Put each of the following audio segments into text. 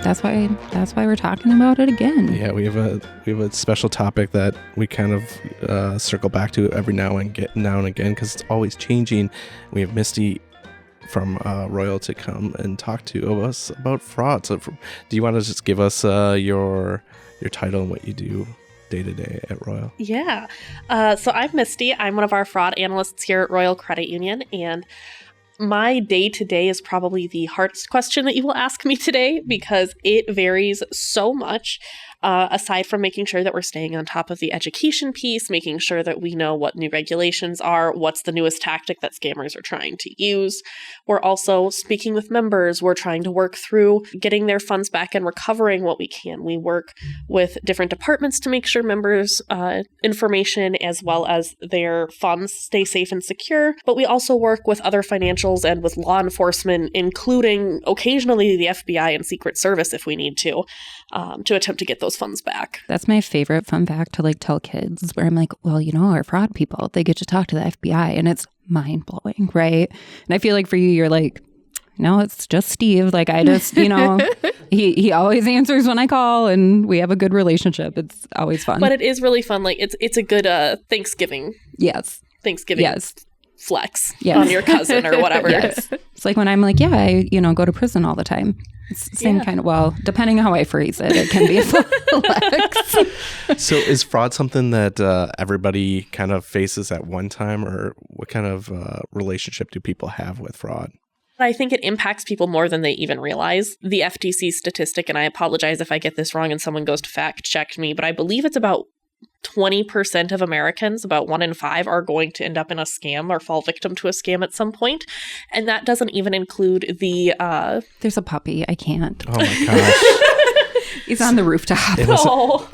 That's why we're talking about it again. Yeah, we have a special topic that we kind of circle back to every now and again because it's always changing. We have Misty from Royal to come and talk to us about fraud. So do you want to just give us your title and what you do day to day at Royal? Yeah. So I'm Misty. I'm one of our fraud analysts here at Royal Credit Union, and my day-to-day is probably the hardest question that you will ask me today because it varies so much. Aside from making sure that we're staying on top of the education piece, making sure that we know what new regulations are, what's the newest tactic that scammers are trying to use. We're also speaking with members. We're trying to work through getting their funds back and recovering what we can. We work with different departments to make sure members' information as well as their funds stay safe and secure. But we also work with other financials and with law enforcement, including occasionally the FBI and Secret Service if we need to attempt to get those funds back. That's my favorite fun fact to tell kids, where I'm like, well, our fraud people, they get to talk to the FBI, and it's mind blowing, right? And I feel like for you, you're like, no, it's just Steve. I just, he always answers when I call, and we have a good relationship. It's always fun. But it is really fun. It's a good Thanksgiving. Yes. Thanksgiving. Yes. Flex on your cousin or whatever it is. It's like when I'm like, I go to prison all the time. It's the same kind of, well, depending on how I phrase it, it can be a flex. So is fraud something that everybody kind of faces at one time, or what kind of relationship do people have with fraud? I think it impacts people more than they even realize. The FTC statistic, and I apologize if I get this wrong and someone goes to fact check me, but I believe it's about 20% of Americans, about 1 in 5, are going to end up in a scam or fall victim to a scam at some point. And that doesn't even include the... There's a puppy. I can't. Oh my gosh. He's on the rooftop. They're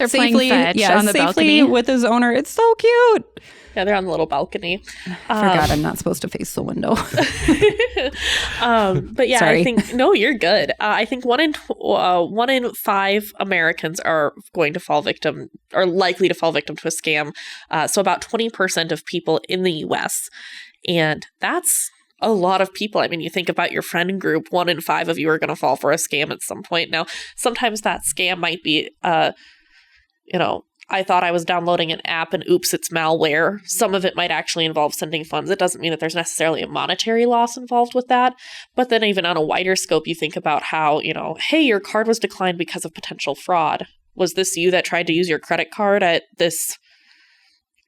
safely, playing fetch on the balcony with his owner. It's so cute. Yeah, they're on the little balcony. I forgot I'm not supposed to face the window. But yeah, Sorry. I think, no, you're good. I think 1 in 5 Americans are going to fall victim, or likely to fall victim to a scam. So about 20% of people in the US. And that's a lot of people. I mean, you think about your friend group, 1 in 5 of you are going to fall for a scam at some point. Now, sometimes that scam might be, I thought I was downloading an app and oops, it's malware. Some of it might actually involve sending funds. It doesn't mean that there's necessarily a monetary loss involved with that. But then even on a wider scope, you think about how, hey, your card was declined because of potential fraud. Was this you that tried to use your credit card at this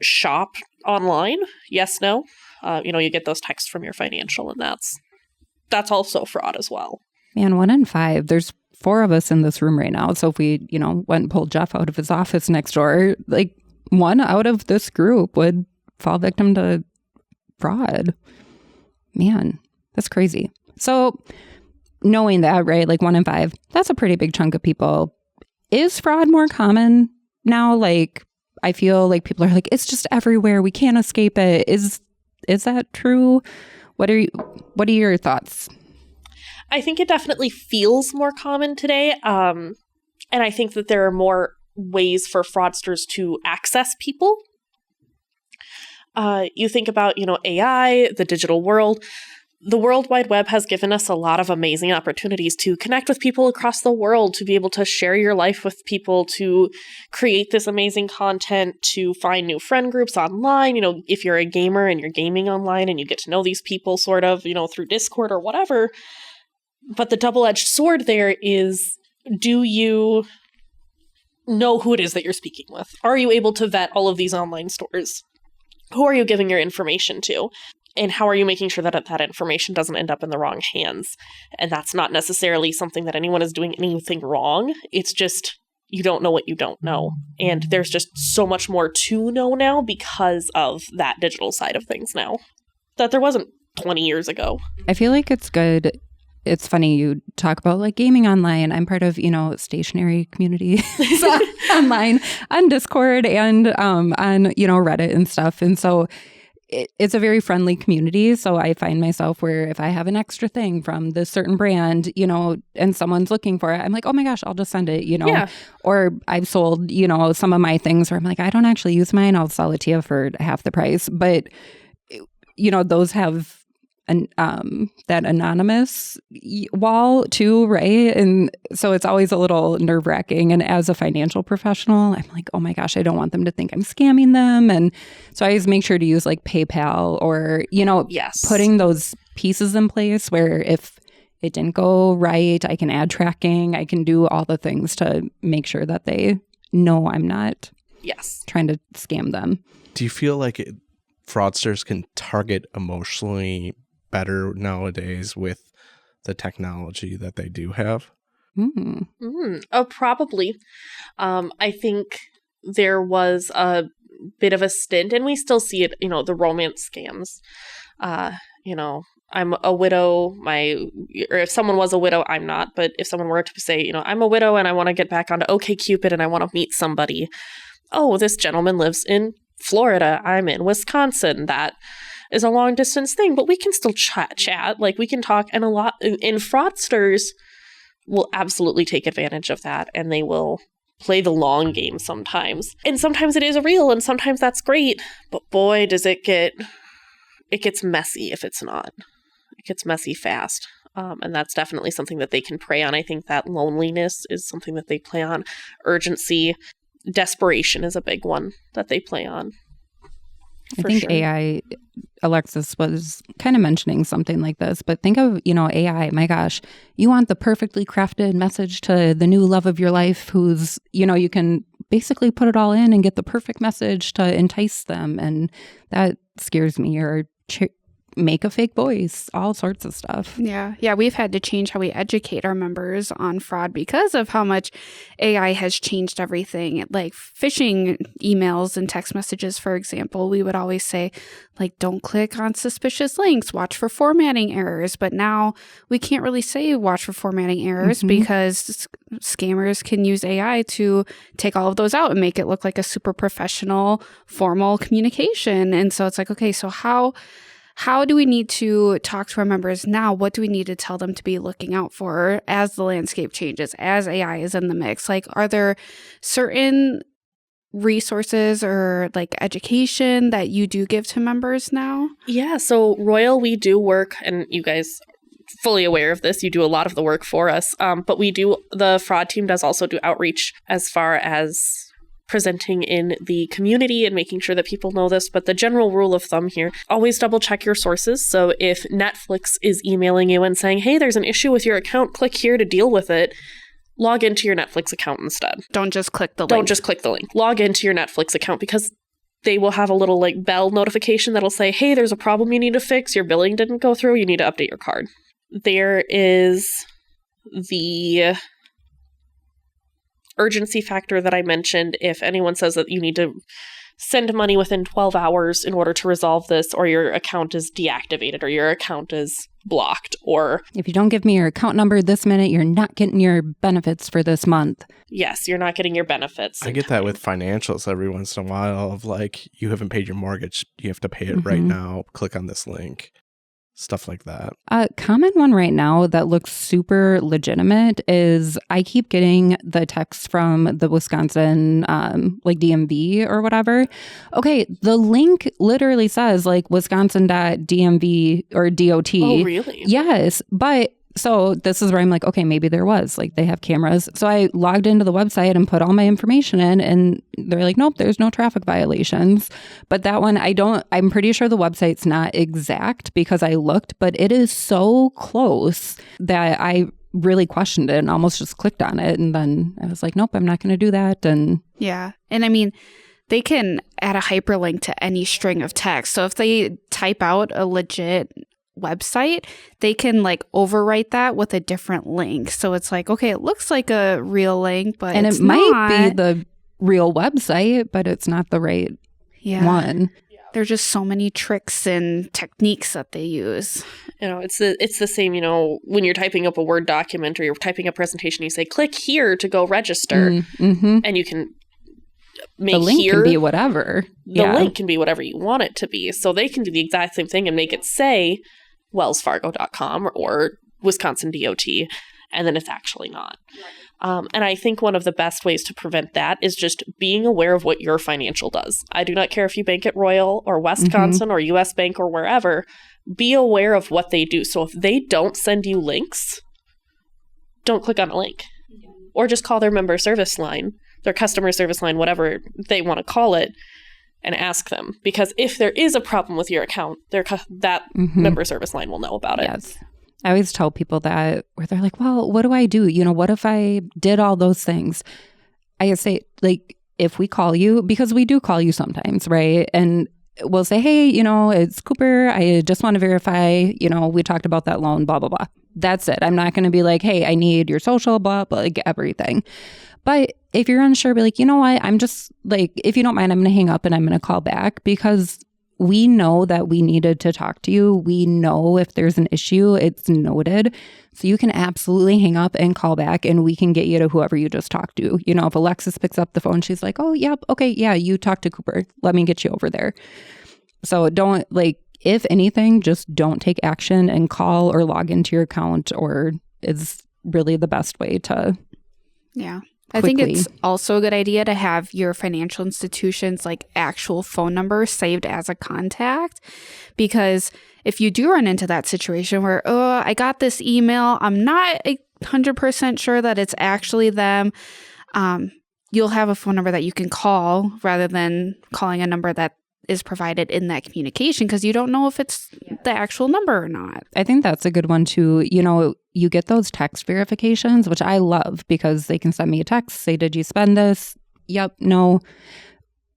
shop online? Yes, no. You get those texts from your financial, and that's also fraud as well. Man, 1 in 5. There's 4 of us in this room right now. So if we, went and pulled Jeff out of his office next door, 1 out of this group would fall victim to fraud. Man, that's crazy. So knowing that, right, 1 in 5, that's a pretty big chunk of people. Is fraud more common now? I feel like people are like, it's just everywhere. We can't escape it. Is that true? What are your thoughts? I think it definitely feels more common today. And I think that there are more ways for fraudsters to access people. You think about, AI, the digital world. The World Wide Web has given us a lot of amazing opportunities to connect with people across the world, to be able to share your life with people, to create this amazing content, to find new friend groups online. If you're a gamer and you're gaming online and you get to know these people sort of, through Discord or whatever. But the double-edged sword there is, do you know who it is that you're speaking with? Are you able to vet all of these online stores? Who are you giving your information to? And how are you making sure that that information doesn't end up in the wrong hands? And that's not necessarily something that anyone is doing anything wrong. It's just you don't know what you don't know. And there's just so much more to know now because of that digital side of things now that there wasn't 20 years ago. I feel like it's good. It's funny you talk about gaming online. I'm part of, stationary community online on Discord and on, Reddit and stuff. And so it's a very friendly community. So I find myself where if I have an extra thing from this certain brand, and someone's looking for it, I'm like, oh my gosh, I'll just send it, Yeah. Or I've sold, some of my things where I'm like, I don't actually use mine. I'll sell it to you for half the price. But, those have that anonymous wall too, right? And so it's always a little nerve-wracking. And as a financial professional, I'm like, oh my gosh, I don't want them to think I'm scamming them. And so I always make sure to use like PayPal or, putting those pieces in place where if it didn't go right, I can add tracking, I can do all the things to make sure that they know I'm not trying to scam them. Do you feel like fraudsters can target emotionally better nowadays with the technology that they do have? Oh, probably. I think there was a bit of a stint, and we still see it, the romance scams. I'm a widow, or if someone was a widow, I'm not, but if someone were to say, I'm a widow and I want to get back onto OkCupid and I want to meet somebody. Oh, this gentleman lives in Florida. I'm in Wisconsin. That is a long distance thing, but we can still chat. Like we can talk, and fraudsters will absolutely take advantage of that, and they will play the long game sometimes. And sometimes it is real, and sometimes that's great, but boy, does it gets messy if it's not. It gets messy fast. And that's definitely something that they can prey on. I think that loneliness is something that they play on. Urgency, desperation is a big one that they play on. I think AI, Alexis was kind of mentioning something like this, but think of, AI, my gosh, you want the perfectly crafted message to the new love of your life who's, you can basically put it all in and get the perfect message to entice them. And that scares me. Or make a fake voice, all sorts of stuff. Yeah. We've had to change how we educate our members on fraud because of how much AI has changed everything. Like phishing emails and text messages, for example, we would always say, like, don't click on suspicious links, watch for formatting errors. But now we can't really say watch for formatting errors because scammers can use AI to take all of those out and make it look like a super professional, formal communication. And so it's like, okay, so how do we need to talk to our members now? What do we need to tell them to be looking out for as the landscape changes, as AI is in the mix? Like, are there certain resources or like education that you do give to members now? Yeah, so Royal, we do work, and you guys fully aware of this. You do a lot of the work for us, but the fraud team does also do outreach as far as presenting in the community and making sure that people know this. But the general rule of thumb here, always double check your sources. So if Netflix is emailing you and saying, hey, there's an issue with your account, click here to deal with it, log into your Netflix account instead. Don't just click the link. Don't just click the link. Log into your Netflix account, because they will have a little like bell notification that'll say, hey, there's a problem you need to fix. Your billing didn't go through. You need to update your card. There is the urgency factor that I mentioned. If anyone says that you need to send money within 12 hours in order to resolve this, or your account is deactivated, or your account is blocked, or if you don't give me your account number this minute, you're not getting your benefits for this month. Yes, you're not getting your benefits. I get that with financials every once in a while of like, you haven't paid your mortgage, you have to pay it right now, click on this link. Stuff like that. A common one right now that looks super legitimate is I keep getting the text from the Wisconsin like DMV or whatever. Okay, the link literally says like Wisconsin.dmv or DOT. Oh, really? Yes, but so this is where I'm like, okay, maybe there was, like, they have cameras. So I logged into the website and put all my information in, and they're like, nope, there's no traffic violations. But that one, I'm pretty sure the website's not exact because I looked, but it is so close that I really questioned it and almost just clicked on it. And then I was like, nope, I'm not going to do that. And yeah. And I mean, they can add a hyperlink to any string of text. So if they type out a legit website, they can like overwrite that with a different link. So it's like, okay, it looks like a real link, but and it might be the real website, but it's not the right one. There's just so many tricks and techniques that they use. It's the same, when you're typing up a Word document or you're typing a presentation, you say, click here to go register. And you can make the link can be whatever. The link can be whatever you want it to be. So they can do the exact same thing and make it say wellsfargo.com or Wisconsin DOT, and then it's actually not. And I think one of the best ways to prevent that is just being aware of what your financial does. I do not care if you bank at Royal or Wisconsin or US Bank or wherever. be aware of what they do. So if they don't send you links, don't click on a link. Or just call their member service line, their customer service line, whatever they want to call it, and ask them. Because if there is a problem with your account, that member service line will know about it. Yes. I always tell people that, where they're like, well, what do I do? You know, what if I did all those things? I say, like, if we call you, because we do call you sometimes, right? And we'll say, hey, you know, it's Cooper. I just want to verify, you know, we talked about that loan, blah, blah, blah. That's it. I'm not going to be like, hey, I need your social, blah, blah, like everything. But if you're unsure, be like, you know what? I'm just like, if you don't mind, I'm going to hang up and I'm going to call back, because we know that we needed to talk to you. We know if there's an issue, it's noted. So you can absolutely hang up and call back, and we can get you to whoever you just talked to. You know, if Alexis picks up the phone, she's like, oh, yep, okay, yeah, you talked to Cooper. Let me get you over there. So don't, like, if anything, just don't take action and call or log into your account, or is really the best way to. Yeah. I think it's also a good idea to have your financial institution's like actual phone number saved as a contact, because if you do run into that situation where, oh, I got this email, I'm not 100% sure that it's actually them, you'll have a phone number that you can call rather than calling a number that is provided in that communication, because you don't know if it's the actual number or not. I think that's a good one too. You know, you get those text verifications, which I love, because they can send me a text, say, did you spend this? Yep, no.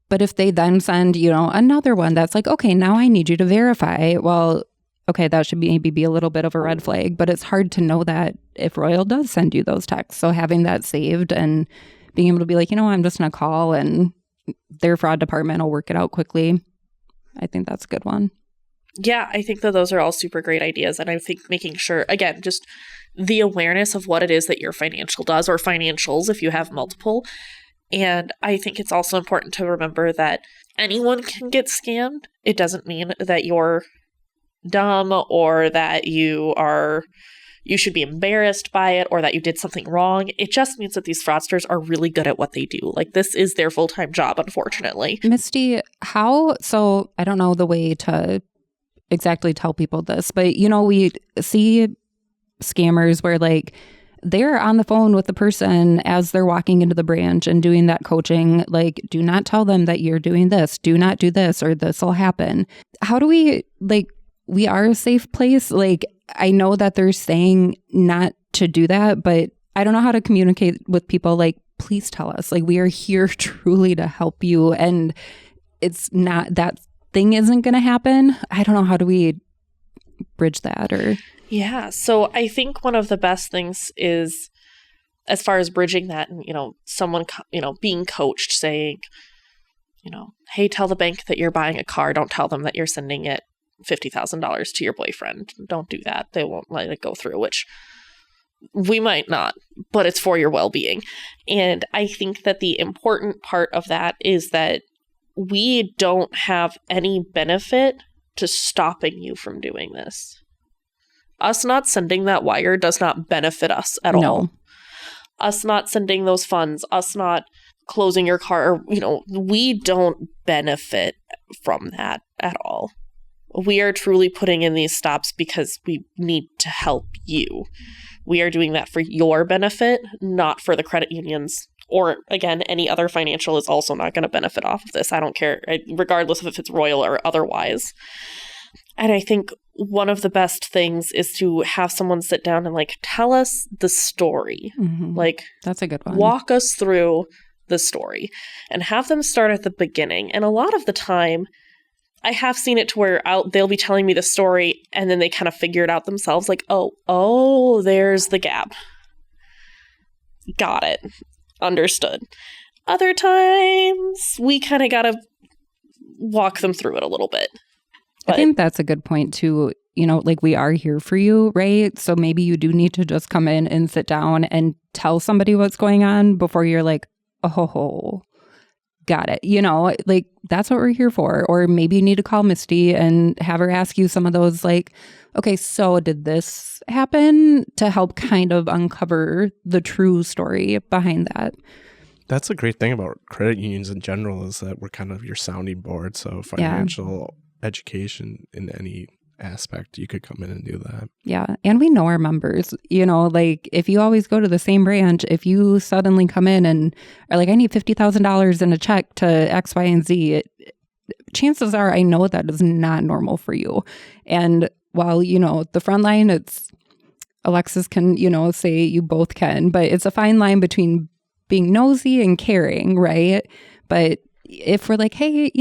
But if they then send, you know, another one that's like, okay, now I need you to verify. Well, okay, that should maybe be a little bit of a red flag, but it's hard to know that if Royal does send you those texts. So having that saved and being able to be like, you know, I'm just going to call and their fraud department will work it out quickly. I think that's a good one. Yeah, I think that those are all super great ideas. And I think making sure, again, just the awareness of what it is that your financial does, or financials if you have multiple. And I think it's also important to remember that anyone can get scammed. It doesn't mean that you're dumb, or that you should be embarrassed by it, or that you did something wrong. It just means that these fraudsters are really good at what they do. Like, this is their full-time job, unfortunately. Misty, so I don't know the way to exactly tell people this, but, you know, we see scammers where, like, they're on the phone with the person as they're walking into the branch and doing that coaching. Like, do not tell them that you're doing this. Do not do this, or this will happen. How do we, like, we are a safe place? Like, I know that they're saying not to do that, but I don't know how to communicate with people. Like, please tell us. Like, we are here truly to help you, and it's not, that thing isn't going to happen. I don't know, how do we bridge that? Or yeah, so I think one of the best things is, as far as bridging that, and, you know, someone, you know, being coached, saying, you know, hey, tell the bank that you're buying a car. Don't tell them that you're sending it $50,000 to your boyfriend. Don't do that. They won't let it go through, which we might not, but it's for your well-being. And I think that the important part of that is that we don't have any benefit to stopping you from doing this. Us not sending that wire does not benefit us at all. Us not sending those funds, us not closing your car, you know, we don't benefit from that at all. We are truly putting in these stops because we need to help you. We are doing that for your benefit, not for the credit unions. Or, again, any other financial is also not going to benefit off of this. I don't care, regardless of if it's Royal or otherwise. And I think one of the best things is to have someone sit down and, like, tell us the story. Mm-hmm. Like, that's a good one. Walk us through the story and have them start at the beginning. And a lot of the time, I have seen it to where they'll be telling me the story and then they kind of figure it out themselves. Like, oh, there's the gap. Got it. Understood. Other times, we kind of got to walk them through it a little bit. But I think that's a good point too. You know, like, we are here for you, right? So maybe you do need to just come in and sit down and tell somebody what's going on before you're like, oh, got it. You know, like, that's what we're here for. Or maybe you need to call Misty and have her ask you some of those, like, okay, so did this happen, to help kind of uncover the true story behind that. That's a great thing about credit unions in general, is that we're kind of your sounding board. So financial education in any aspect, you could come in and do that. Yeah. And we know our members, like if you always go to the same branch, if you suddenly come in and are like, I need $50,000 in a check to X, Y, and Z, chances are I know that is not normal for you. And while, the front line, it's Alexis can, say you both can, but it's a fine line between being nosy and caring, right? But if we're like, hey,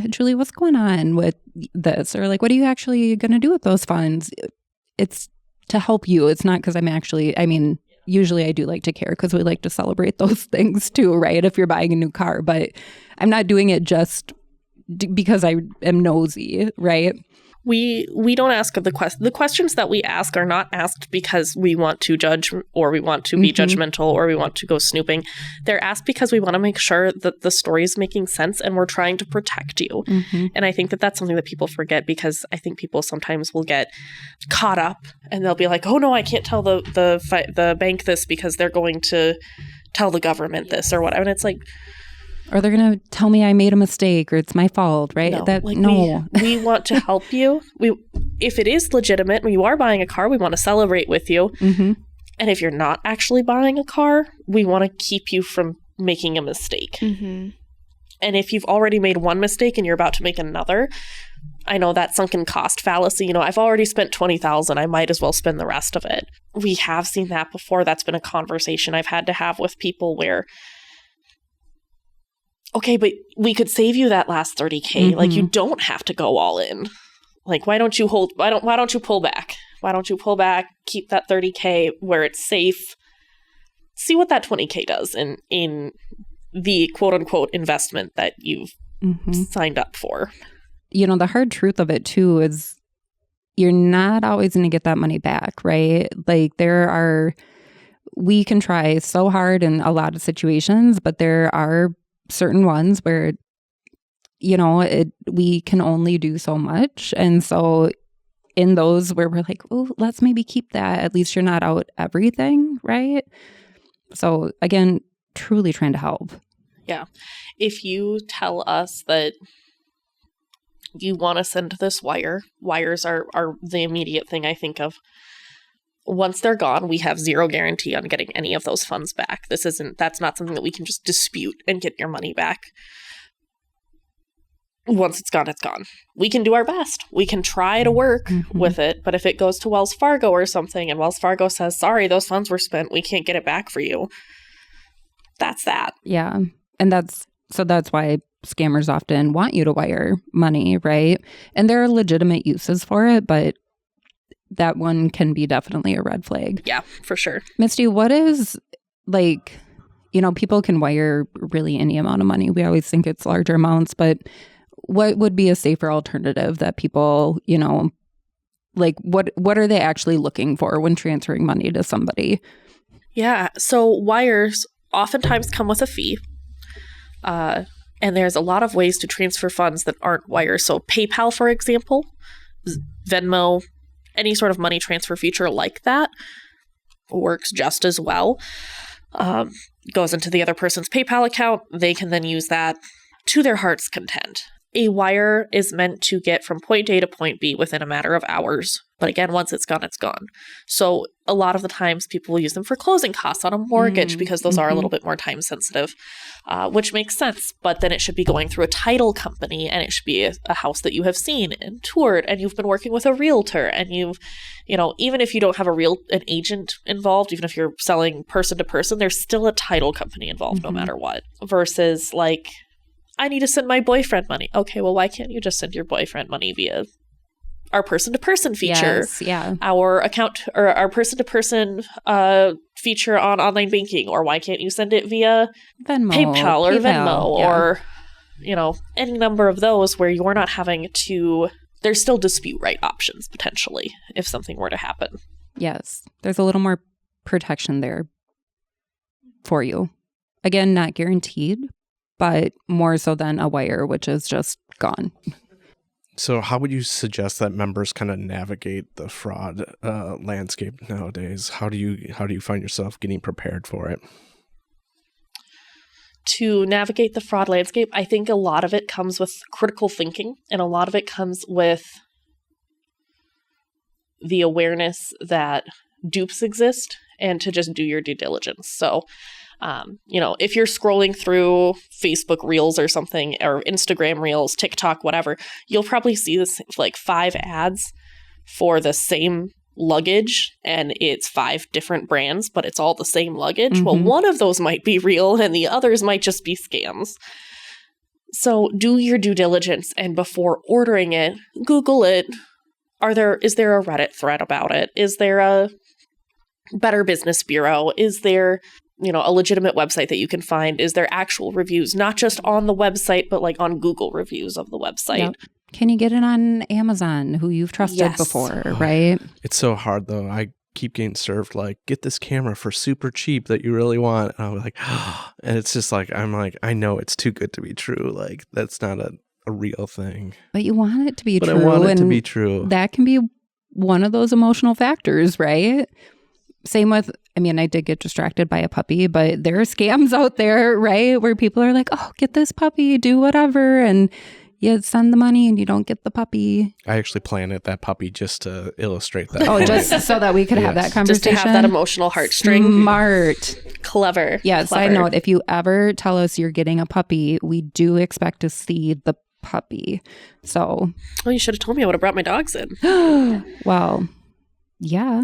Julie, what's going on with this? Or like, what are you actually going to do with those funds? It's to help you. It's not because usually I do like to care because we like to celebrate those things too, right? If you're buying a new car, but I'm not doing it just because I am nosy, right? We don't ask the questions that we ask are not asked because we want to judge or we want to be judgmental or we want to go snooping. They're asked because we want to make sure that the story is making sense and we're trying to protect you. And I think that that's something that people forget, because I think people sometimes will get caught up and they'll be like, oh no, I can't tell the bank this because they're going to tell the government this or whatever. And it's like, or they're going to tell me I made a mistake or it's my fault, right? No, we want to help you. If it is legitimate, when you are buying a car, we want to celebrate with you. And if you're not actually buying a car, we want to keep you from making a mistake. And if you've already made one mistake and you're about to make another, I know that sunken cost fallacy. I've already spent $20,000. I might as well spend the rest of it. We have seen that before. That's been a conversation I've had to have with people where, okay, but we could save you that last $30K. Like, you don't have to go all in. Like, why don't you pull back? Why don't you pull back, keep that $30K where it's safe, see what that $20K does in the quote unquote investment that you've signed up for. The hard truth of it too is you're not always going to get that money back, right? Like we can try so hard in a lot of situations, but there are certain ones where, we can only do so much. And so in those where we're like, oh, let's maybe keep that. At least you're not out everything, right? So again, truly trying to help. Yeah. If you tell us that you want to send this wires are the immediate thing I think of. Once they're gone, we have zero guarantee on getting any of those funds back. That's not something that we can just dispute and get your money back. Once it's gone, it's gone. We can do our best. We can try to work with it, but if it goes to Wells Fargo or something and Wells Fargo says, sorry, those funds were spent, we can't get it back for you. That's that. Yeah. And that's why scammers often want you to wire money, right? And there are legitimate uses for it, but that one can be definitely a red flag. Yeah, for sure. Misty, what is people can wire really any amount of money. We always think it's larger amounts, but what would be a safer alternative that people, what are they actually looking for when transferring money to somebody? Yeah. So wires oftentimes come with a fee. And there's a lot of ways to transfer funds that aren't wires. So PayPal, for example, Venmo, any sort of money transfer feature like that works just as well. Goes into the other person's PayPal account. They can then use that to their heart's content. A wire is meant to get from point A to point B within a matter of hours. But again, once it's gone, it's gone. So a lot of the times people will use them for closing costs on a mortgage because those are a little bit more time sensitive, which makes sense. But then it should be going through a title company, and it should be a house that you have seen and toured, and you've been working with a realtor, and even if you don't have an agent involved, even if you're selling person to person, there's still a title company involved no matter what. Versus like, I need to send my boyfriend money. Okay, well, why can't you just send your boyfriend money via our person-to-person feature? Yes, yeah. Our account or our person-to-person feature on online banking, or why can't you send it via Venmo, PayPal or Venmo, yeah. or any number of those where you're not having to. There's still dispute right options potentially if something were to happen. Yes, there's a little more protection there for you. Again, not guaranteed, but more so than a wire, which is just gone. So how would you suggest that members kind of navigate the fraud landscape nowadays? How do you find yourself getting prepared for it? To navigate the fraud landscape, I think a lot of it comes with critical thinking, and a lot of it comes with the awareness that dupes exist and to just do your due diligence. So, if you're scrolling through Facebook Reels or something, or Instagram Reels, TikTok, whatever, you'll probably see this like 5 ads for the same luggage, and it's 5 different brands, but it's all the same luggage. Mm-hmm. Well, one of those might be real and the others might just be scams. So do your due diligence, and before ordering it, Google it. Is there a Reddit thread about it? Is there a Better Business Bureau? Is there, a legitimate website that you can find? Is there actual reviews, not just on the website, but like on Google reviews of the website? Yep. Can you get it on Amazon, who you've trusted before, right? It's so hard, though. I keep getting served, like, get this camera for super cheap that you really want. And I'm like, and it's just like, I know it's too good to be true. Like, that's not a real thing. But you want it to be true. But I want it to be true. That can be one of those emotional factors, right? Same with, I did get distracted by a puppy, but there are scams out there, right? Where people are like, oh, get this puppy, do whatever. And you send the money and you don't get the puppy. I actually planted that puppy just to illustrate that. Oh, just so that we could have that conversation. Just to have that emotional heartstring. Smart. Clever. Yeah, clever. Side note, if you ever tell us you're getting a puppy, we do expect to see the puppy. So. Oh, you should have told me. I would have brought my dogs in. Well, yeah.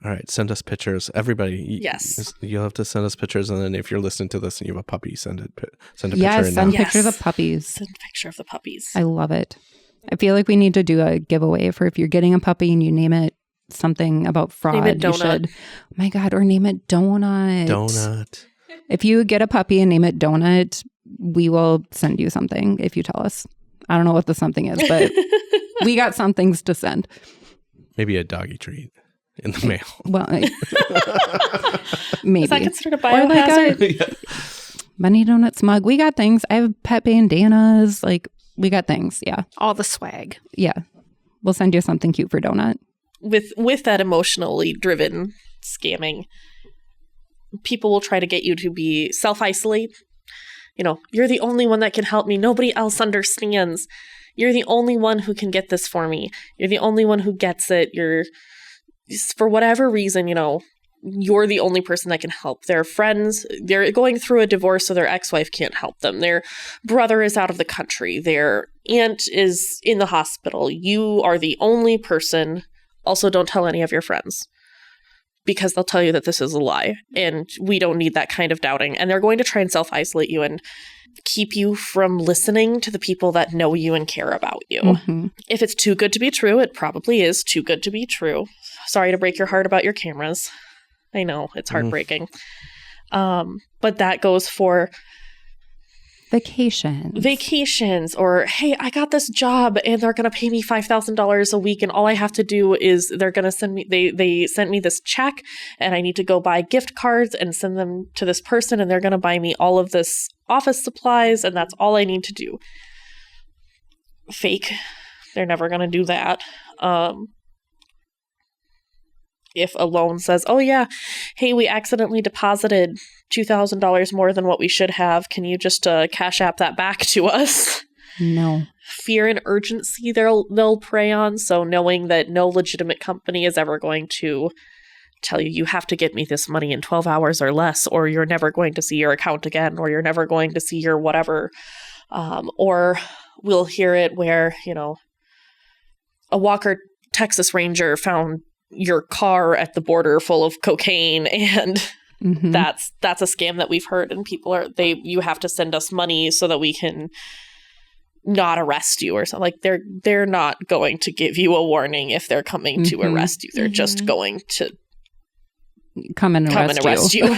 All right, send us pictures. Everybody, yes. You'll have to send us pictures, and then if you're listening to this and you have a puppy, send a picture. Yes, send pictures of puppies. Send a picture of the puppies. I love it. I feel like we need to do a giveaway for if you're getting a puppy and you name it something about fraud. Name it Donut. You should. Oh my God, or name it Donut. Donut. If you get a puppy and name it Donut, we will send you something if you tell us. I don't know what the something is, but we got some things to send. Maybe a doggy treat. In the mail. Well, maybe. Is that considered a biohazard? Money donut smug. We got things. I have pet bandanas. Like, we got things. Yeah. All the swag. Yeah. We'll send you something cute for Donut. With that emotionally driven scamming, people will try to get you to be self-isolate. You're the only one that can help me. Nobody else understands. You're the only one who can get this for me. You're the only one who gets it. For whatever reason, you're the only person that can help. Their friends, they're going through a divorce, so their ex-wife can't help them. Their brother is out of the country. Their aunt is in the hospital. You are the only person. Also, don't tell any of your friends, because they'll tell you that this is a lie, and we don't need that kind of doubting. And they're going to try and self-isolate you and keep you from listening to the people that know you and care about you. Mm-hmm. If it's too good to be true, it probably is too good to be true. Sorry to break your heart about your cameras. I know, it's heartbreaking. But that goes for vacations, or, hey, I got this job and they're going to pay me $5,000 a week, and all I have to do is they're going to send me, they sent me this check, and I need to go buy gift cards and send them to this person, and they're going to buy me all of this office supplies, and that's all I need to do. Fake. They're never going to do that. If a loan says, oh yeah, hey, we accidentally deposited $2,000 more than what we should have, can you just cash app that back to us? No. Fear and urgency they'll prey on. So knowing that no legitimate company is ever going to tell you have to get me this money in 12 hours or less, or you're never going to see your account again, or you're never going to see your whatever. Or we'll hear it where, a Walker Texas Ranger found your car at the border full of cocaine, and that's a scam that we've heard, and people you have to send us money so that we can not arrest you or something. Like, they're not going to give you a warning if they're coming to arrest you. They're just going to come and arrest you.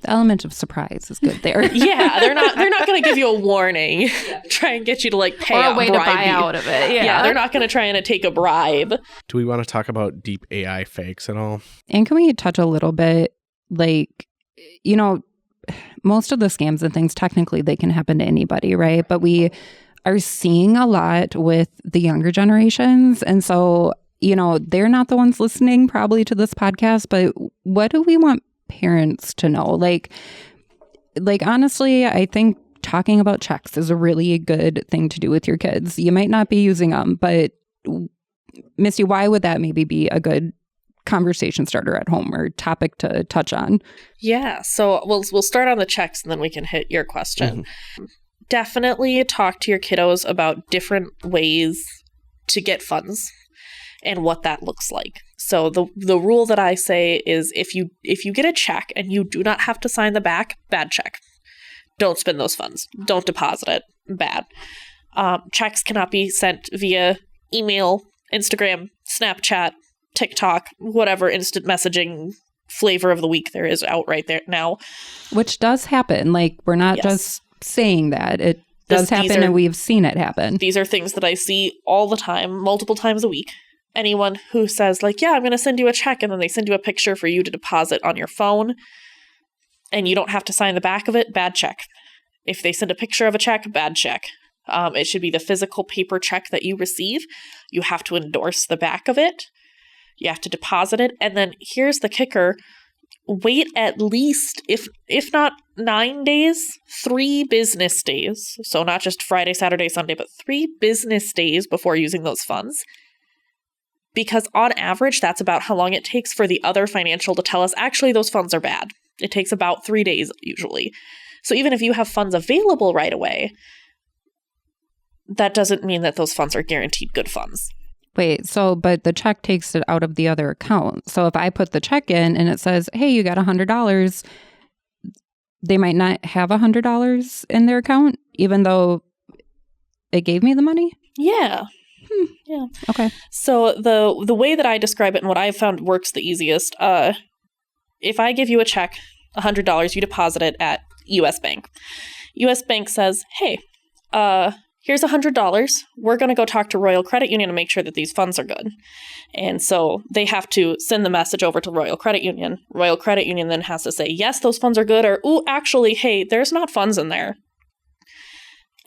The element of surprise is good there. Yeah, they're not going to give you a warning. Try and get you to pay or out, a way to buy out of it. Yeah, they're not going to try and take a bribe. Do we want to talk about deep AI fakes at all? And can we touch a little bit, most of the scams and things, technically they can happen to anybody, right? But we are seeing a lot with the younger generations. And so, they're not the ones listening probably to this podcast, but what do we want parents to know? Like honestly, I think talking about checks is a really good thing to do with your kids. You might not be using them, but Misty, why would that maybe be a good conversation starter at home or topic to touch on? Yeah, so we'll start on the checks and then we can hit your question. Definitely talk to your kiddos about different ways to get funds and what that looks like. So the rule that I say is if you get a check and you do not have to sign the back, bad check. Don't spend those funds. Don't deposit it. Bad. Checks cannot be sent via email, Instagram, Snapchat, TikTok, whatever instant messaging flavor of the week there is out right there now. Which does happen. Like, we're not just saying that. It does happen, and we've seen it happen. These are things that I see all the time, multiple times a week. Anyone who says, like, yeah, I'm going to send you a check, and then they send you a picture for you to deposit on your phone, and you don't have to sign the back of it, bad check. If they send a picture of a check, bad check. It should be the physical paper check that you receive. You have to endorse the back of it. You have to deposit it. And then here's the kicker. Wait at least, if not 9 days, 3 business days. So not just Friday, Saturday, Sunday, but 3 business days before using those funds. Because on average, that's about how long it takes for the other financial to tell us, actually, those funds are bad. It takes about 3 days usually. So even if you have funds available right away, that doesn't mean that those funds are guaranteed good funds. Wait, but the check takes it out of the other account. So if I put the check in and it says, hey, you got $100, they might not have $100 in their account, even though it gave me the money? Yeah. Yeah. Okay. So the way that I describe it and what I've found works the easiest, if I give you a check, $100, you deposit it at U.S. Bank. U.S. Bank says, hey, here's $100. We're going to go talk to Royal Credit Union to make sure that these funds are good. And so they have to send the message over to Royal Credit Union. Royal Credit Union then has to say, yes, those funds are good, or, ooh, actually, hey, there's not funds in there.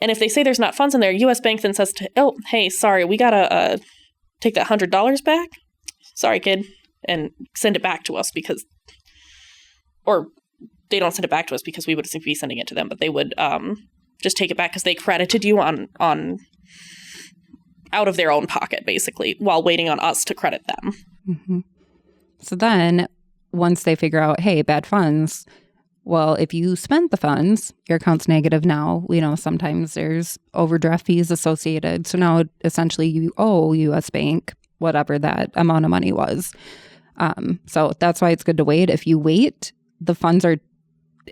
And if they say there's not funds in there, U.S. Bank then says, oh, hey, sorry, we got to take that $100 back. Sorry, kid. And send it back to us because, or they don't send it back to us because we would be sending it to them, but they would just take it back because they credited you on out of their own pocket, basically, while waiting on us to credit them. Mm-hmm. So then once they figure out, hey, bad funds, well, if you spent the funds, your account's negative now. We know sometimes there's overdraft fees associated. So now essentially you owe U.S. Bank whatever that amount of money was. So that's why it's good to wait. If you wait, the funds are,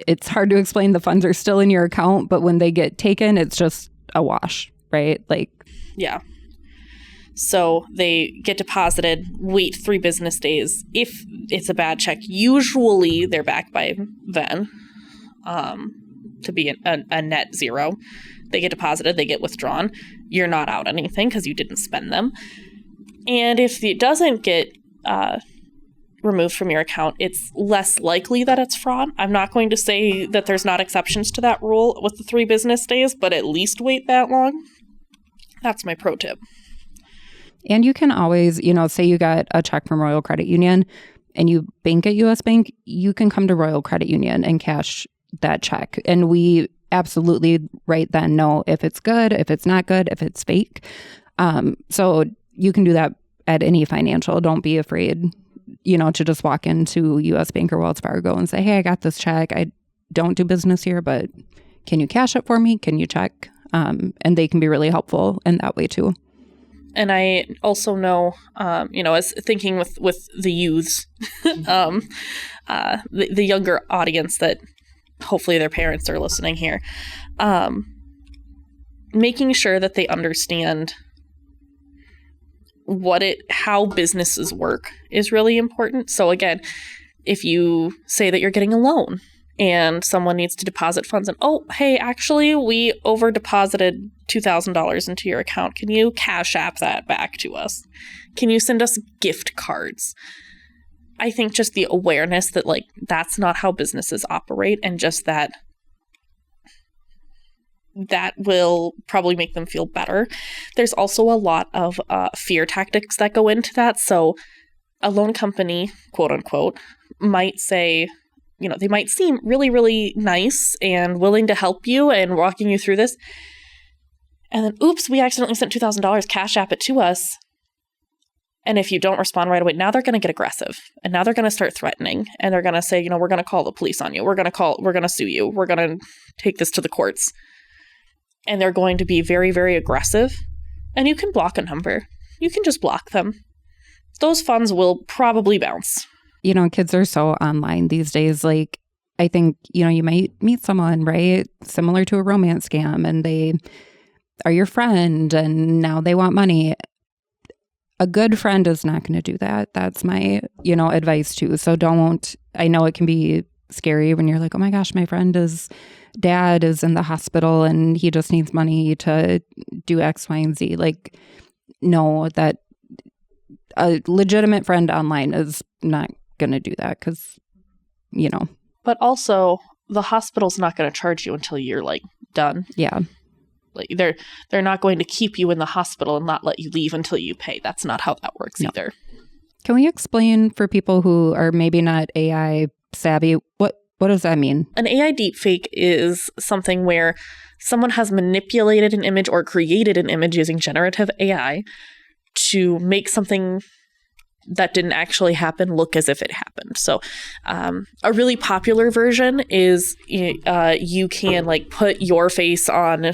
it's hard to explain. The funds are still in your account, but when they get taken, it's just a wash, right? Like, yeah. So they get deposited, wait 3 business days. If it's a bad check, usually they're back by then to be a net zero. They get deposited, they get withdrawn. You're not out anything because you didn't spend them. And if it doesn't get removed from your account, it's less likely that it's fraud. I'm not going to say that there's not exceptions to that rule with the 3 business days, but at least wait that long. That's my pro tip. And you can always, say you got a check from Royal Credit Union and you bank at U.S. Bank, you can come to Royal Credit Union and cash that check. And we absolutely right then know if it's good, if it's not good, if it's fake. So you can do that at any financial. Don't be afraid, to just walk into U.S. Bank or Wells Fargo and say, hey, I got this check. I don't do business here, but can you cash it for me? Can you check? And they can be really helpful in that way too. And I also know, as thinking with the youths, the younger audience that hopefully their parents are listening here, making sure that they understand how businesses work is really important. So again, if you say that you're getting a loan and someone needs to deposit funds and, oh, hey, actually, we over deposited $2,000 into your account. Can you Cash App that back to us? Can you send us gift cards? I think just the awareness that, that's not how businesses operate, and just that will probably make them feel better. There's also a lot of fear tactics that go into that. So a loan company, quote unquote, might say, they might seem really, really nice and willing to help you and walking you through this. And then, oops, we accidentally sent $2,000, Cash App it to us. And if you don't respond right away, now they're going to get aggressive, and now they're going to start threatening, and they're going to say, we're going to call the police on you. We're going to sue you. We're going to take this to the courts. And they're going to be very, very aggressive. And you can block a number. You can just block them. Those funds will probably bounce. Kids are so online these days. Like, I think, you might meet someone, right? Similar to a romance scam, and they are your friend, and now they want money. A good friend is not going to do that. That's my, advice too. So I know it can be scary when you're like, oh my gosh, my friend's dad is in the hospital and he just needs money to do X, Y, and Z. Like, no, that a legitimate friend online is not going to do that because, But also, the hospital's not going to charge you until you're like done. Yeah. Like they're not going to keep you in the hospital and not let you leave until you pay. That's not how that works either. Can we explain for people who are maybe not AI savvy, what does that mean? An AI deepfake is something where someone has manipulated an image or created an image using generative AI to make something that didn't actually happen look as if it happened. So a really popular version is you can like put your face on,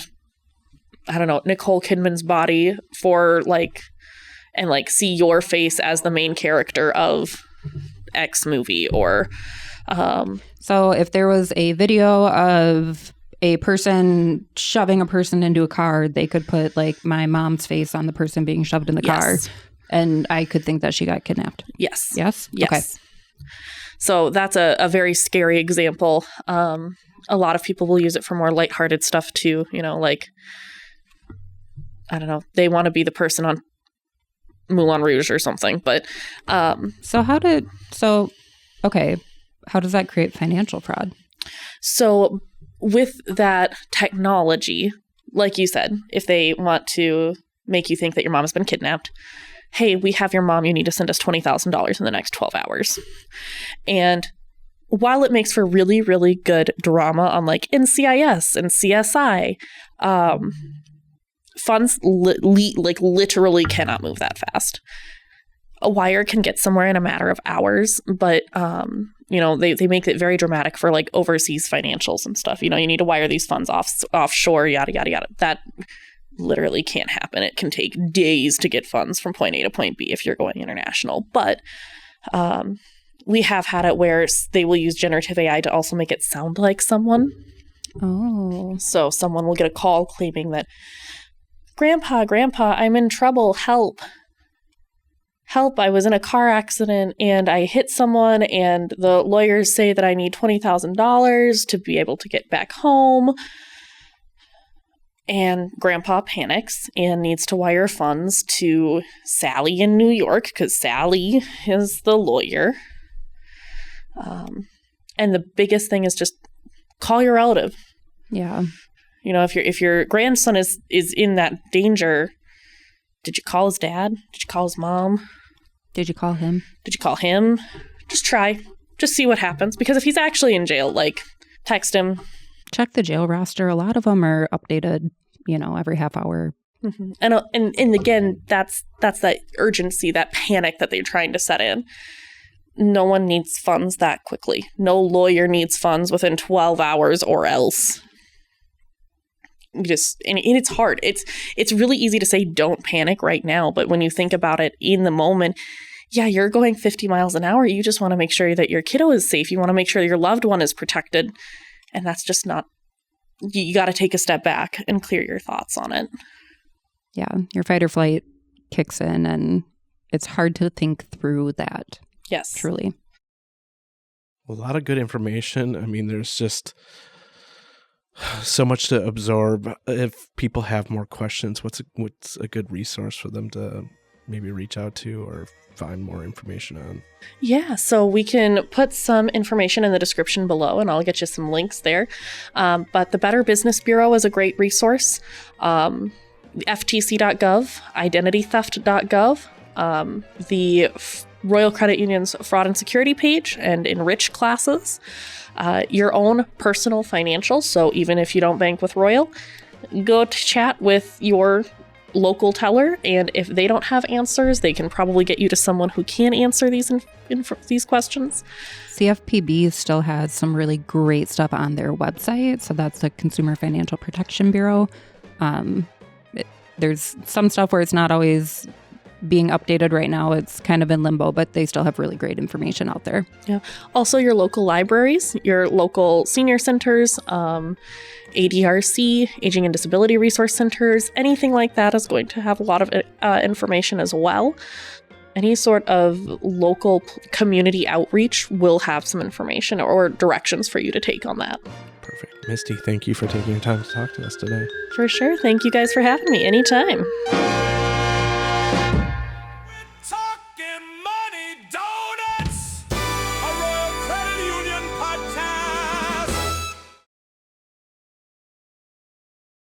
I don't know, Nicole Kidman's body and see your face as the main character of X movie. Or so if there was a video of a person shoving a person into a car, they could put like my mom's face on the person being shoved in the car, and I could think that she got kidnapped. Yes. Yes? Okay. So that's a very scary example. A lot of people will use it for more lighthearted stuff too, I don't know, they want to be the person on Moulin Rouge or something. But how does that create financial fraud? So with that technology, like you said, if they want to make you think that your mom has been kidnapped, hey, we have your mom, you need to send us $20,000 in the next 12 hours. And while it makes for really, really good drama on like NCIS and CSI, funds literally cannot move that fast. A wire can get somewhere in a matter of hours, but they make it very dramatic for like overseas financials and stuff. You need to wire these funds offshore, yada yada yada. That literally can't happen. It can take days to get funds from point A to point B if you're going international. But we have had it where they will use generative AI to also make it sound like someone. Oh. So someone will get a call claiming that, Grandpa, I'm in trouble. Help, I was in a car accident and I hit someone and the lawyers say that I need $20,000 to be able to get back home. And Grandpa panics and needs to wire funds to Sally in New York because Sally is the lawyer. And the biggest thing is just call your relative. Yeah. If your grandson is in that danger, did you call his dad? Did you call his mom? Did you call him? Just try. Just see what happens. Because if he's actually in jail, text him. Check the jail roster. A lot of them are updated, every half hour. Mm-hmm. And again, that's that urgency, that panic that they're trying to set in. No one needs funds that quickly. No lawyer needs funds within 12 hours or else. And it's hard. It's really easy to say don't panic right now, but when you think about it in the moment, yeah, you're going 50 miles an hour. You just want to make sure that your kiddo is safe. You want to make sure your loved one is protected. And that's just not, you got to take a step back and clear your thoughts on it. Yeah, your fight or flight kicks in and it's hard to think through that. Yes. Truly. A lot of good information. I mean, there's just so much to absorb. If people have more questions, what's a good resource for them to maybe reach out to or find more information on? Yeah, so we can put some information in the description below and I'll get you some links there. But the Better Business Bureau is a great resource. FTC.gov, identitytheft.gov, the Royal Credit Union's fraud and security page and enrich classes. Your own personal financials. So even if you don't bank with Royal, go to chat with your local teller, and if they don't have answers, they can probably get you to someone who can answer these questions. CFPB still has some really great stuff on their website. So that's the Consumer Financial Protection Bureau. There's some stuff where it's not always being updated right now. It's kind of in limbo, but they still have really great information out there. Yeah. Also, your local libraries, your local senior centers, ADRC, Aging and Disability Resource Centers, anything like that is going to have a lot of information as well. Any sort of local community outreach will have some information or directions for you to take on that. Perfect. Misty, thank you for taking your time to talk to us today. For sure. Thank you guys for having me anytime.